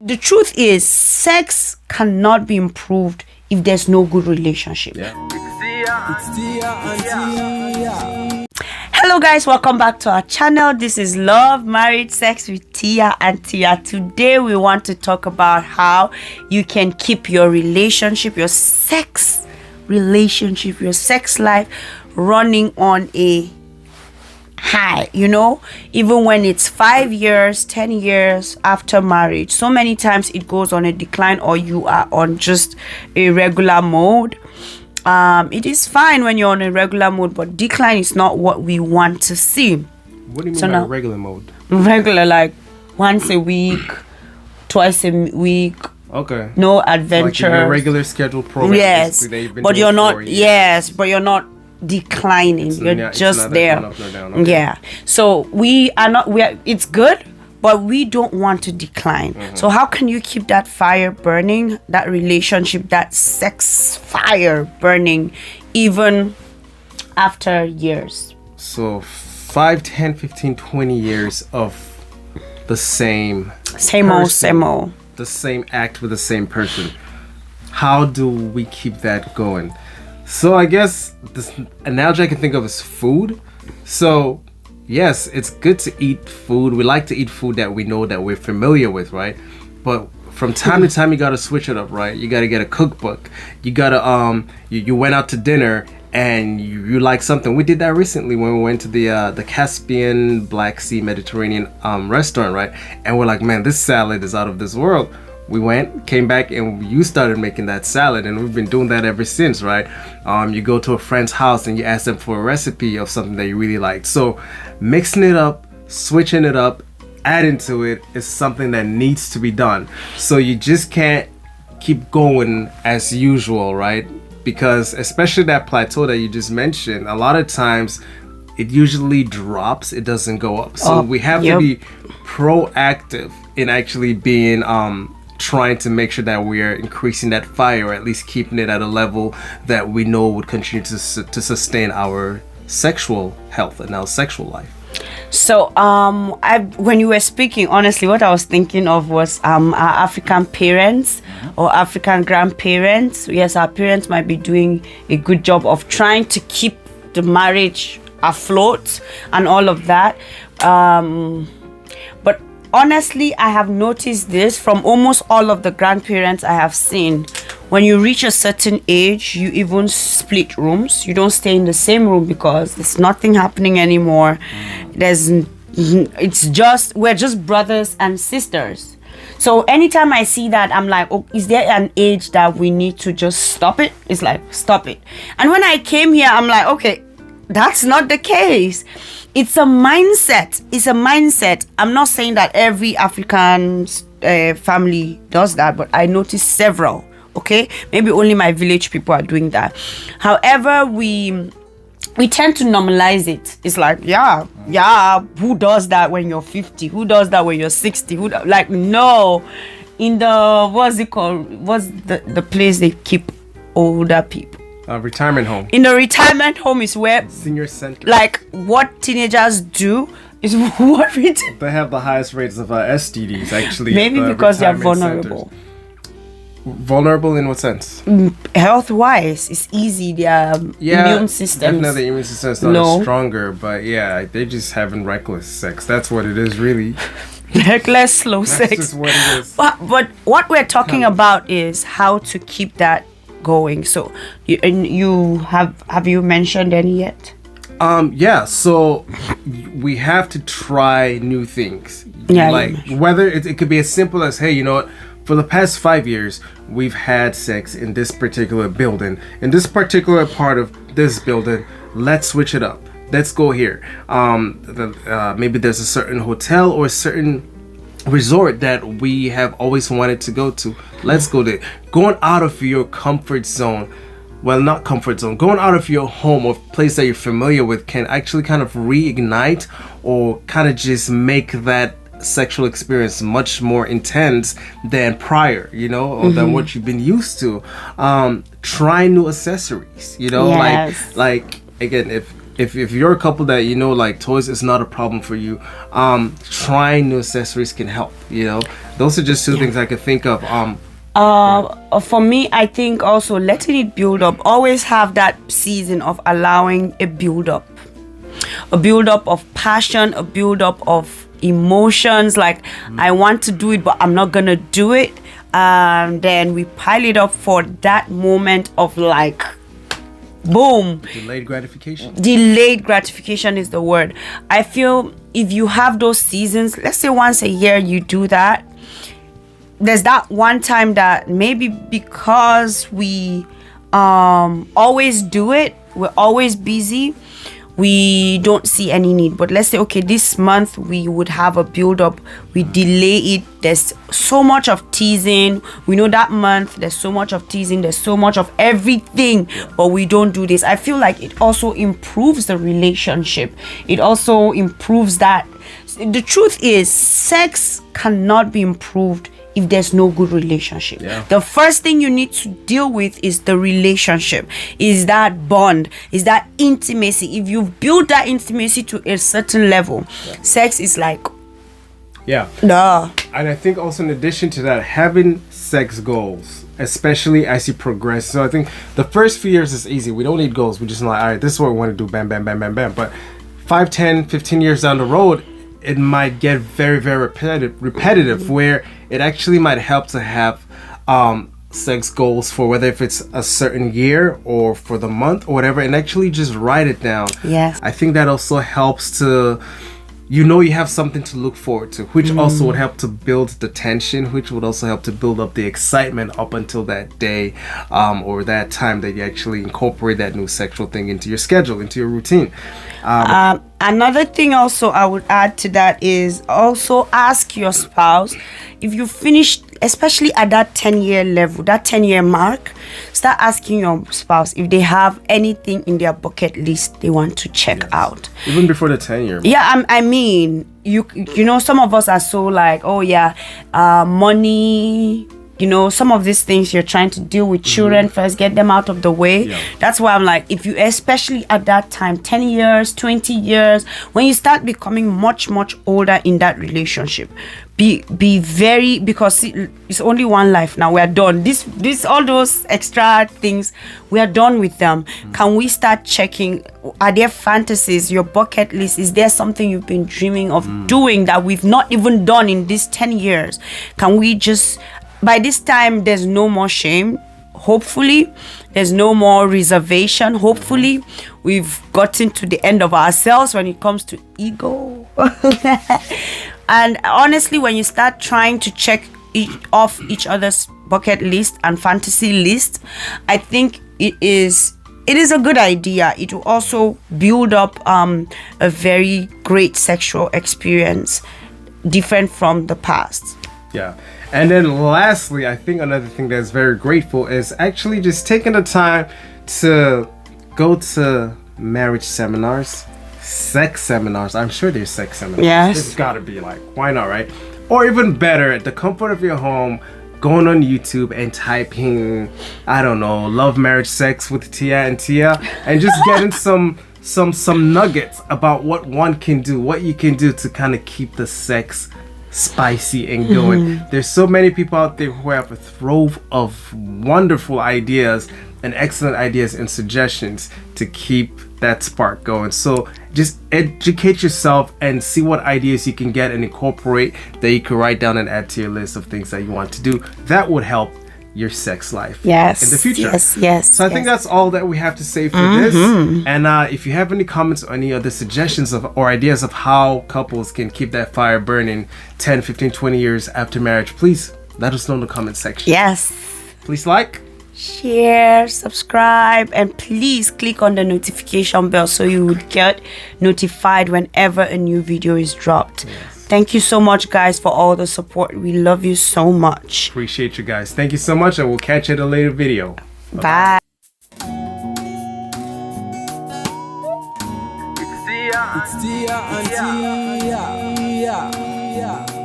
the truth is, sex cannot be improved if there's no good relationship. Yeah. Hello guys, welcome back to our channel. This is Love, Married, Sex with Tia and Tia. Today we want to talk about how you can keep your relationship, your sex life running on a high, even when it's 5 years, 10 years after marriage. So many times it goes on a decline, or you are on just a regular mode. It is fine when you're on a regular mode, but decline is not what we want to see. What do you mean by regular mode? Regular, like once a week, twice a week. Okay. No adventure. Like a regular scheduled program. Yes, but you're not. Yes, but you're not declining. You're just there. Okay. Yeah. So we are not. It's good, but we don't want to decline. So how can you keep that fire burning, that relationship, that sex fire burning, even after years? So 5, 10, 15, 20 years of the same old. The same act with the same person. How do we keep that going? So I guess this analogy I can think of is food. So yes, it's good to eat food. We like to eat food that we know, that we're familiar with, right? But from time to time, you gotta switch it up, right? You gotta get a cookbook. You gotta you went out to dinner and you like something. We did that recently when we went to the Caspian, Black Sea, Mediterranean restaurant, right? And we're like, man, this salad is out of this world. We went, came back, and you started making that salad, and we've been doing that ever since, right? You go to a friend's house and you ask them for a recipe of something that you really liked. So mixing it up, switching it up, adding to it is something that needs to be done. So you just can't keep going as usual, right? Because especially that plateau that you just mentioned, a lot of times it usually drops, it doesn't go up. So we have to be proactive in actually being trying to make sure that we are increasing that fire, or at least keeping it at a level that we know would continue to sustain our sexual health and our sexual life. So when you were speaking, honestly, what I was thinking of was our African parents or African grandparents. Yes, our parents might be doing a good job of trying to keep the marriage afloat and all of that, but honestly, I have noticed this from almost all of the grandparents I have seen. When you reach a certain age, you even split rooms. You don't stay in the same room because there's nothing happening anymore. We're just brothers and sisters. So anytime I see that, I'm like, oh, is there an age that we need to just stop it? It's like, stop it. And when I came here, I'm like, okay, that's not the case. It's a mindset. I'm not saying that every African family does that, but I noticed several. Okay, maybe only my village people are doing that. However, we tend to normalize it. It's like, yeah, who does that when you're 50? Who does that when you're 60? No. In the, what's it called? What's the place they keep older people? Retirement home. In the retirement home is where senior center. Like what teenagers do is what they have the highest rates of STDs actually. Maybe because they are vulnerable. Centers. Vulnerable in what sense? Health wise, it's easy. Their immune system. Definitely, the immune system is not as stronger, but yeah, they're just having reckless sex. That's what it is, really. Reckless, slow sex. That's just what it is. But what we're talking about is how to keep that going. So you have you mentioned any yet? So we have to try new things. Yeah, like whether it could be as simple as, hey, you know what, for the past 5 years we've had sex in this particular building, in this particular part of this building, let's switch it up, let's go here. Maybe there's a certain hotel or a certain resort that we have always wanted to go to, let's go there. Going out of your comfort zone, well, not comfort zone, going out of your home or place that you're familiar with can actually kind of reignite or kind of just make that sexual experience much more intense than prior, or than what you've been used to. Try new accessories, yes. like again, if if you're a couple that, you know, like toys is not a problem for you, trying new accessories can help, you know. Those are just two things I could think of. For me, I think also letting it build up. Always have that season of allowing a build up of passion, a build up of emotions. Like, I want to do it, but I'm not gonna do it. Then we pile it up for that moment of like, boom. Delayed gratification. Delayed gratification is the word. I feel if you have those seasons, let's say once a year you do that, there's that one time that maybe because we always do it, we're always busy, we don't see any need. But let's say, okay, this month we would have a build up, we delay it. There's so much of teasing. We know that month there's so much of teasing, there's so much of everything, but we don't do this. I feel like it also improves the relationship. It also improves that. The truth is, sex cannot be improved if there's no good relationship. The first thing you need to deal with is the relationship, is that bond, is that intimacy. If you've built that intimacy to a certain level, sex is like, duh. And I think also in addition to that, having sex goals, especially as you progress. So I think the first few years is easy. We don't need goals. We just like, all right, this is what we want to do, bam, bam, bam, bam, bam. But 5, 10, 15 years down the road, it might get very, very repetitive, where it actually might help to have sex goals for whether if it's a certain year or for the month or whatever, and actually just write it down. I think that also helps to, you know, you have something to look forward to, which also would help to build the tension, which would also help to build up the excitement up until that day or that time that you actually incorporate that new sexual thing into your schedule, into your routine. Another thing also I would add to that is also ask your spouse, if you finished, especially at that 10-year level, that 10-year mark, start asking your spouse if they have anything in their bucket list they want to check out. Even before the 10-year mark. Yeah, I mean, you know, some of us are so like, oh yeah, money, you know, some of these things you're trying to deal with children first, get them out of the way. That's why I'm like, if you, especially at that time, 10 years, 20 years, when you start becoming much, much older in that relationship, be very, because it's only one life now. We are done. This all those extra things, we are done with them. Can we start checking, are there fantasies, your bucket list? Is there something you've been dreaming of doing that we've not even done in these 10 years? Can we just, by this time, there's no more shame. Hopefully, there's no more reservation. Hopefully, we've gotten to the end of ourselves when it comes to ego. And honestly, when you start trying to check off each other's bucket list and fantasy list, I think it is a good idea. It will also build up a very great sexual experience, different from the past. And then lastly, I think another thing that's very grateful is actually just taking the time to go to marriage seminars, sex seminars. I'm sure there's sex seminars. There's gotta be, like, why not, right? Or even better, at the comfort of your home, going on YouTube and typing, I don't know, love, marriage, sex with Tia and Tia, and just getting some nuggets about what one can do, what you can do to kind of keep the sex spicy and going. There's so many people out there who have a trove of wonderful ideas and excellent ideas and suggestions to keep that spark going. So just educate yourself and see what ideas you can get and incorporate that you can write down and add to your list of things that you want to do. That would help your sex life in the future. So I think that's all that we have to say for this. And if you have any comments or any other suggestions or ideas of how couples can keep that fire burning 10, 15, 20 years after marriage, please let us know in the comment section. Please like, share, subscribe, and please click on the notification bell so you would get notified whenever a new video is dropped. Thank you so much, guys, for all the support. We love you so much. Appreciate you guys. Thank you so much, and we'll catch you in a later video. Bye. It's Tia and Tia.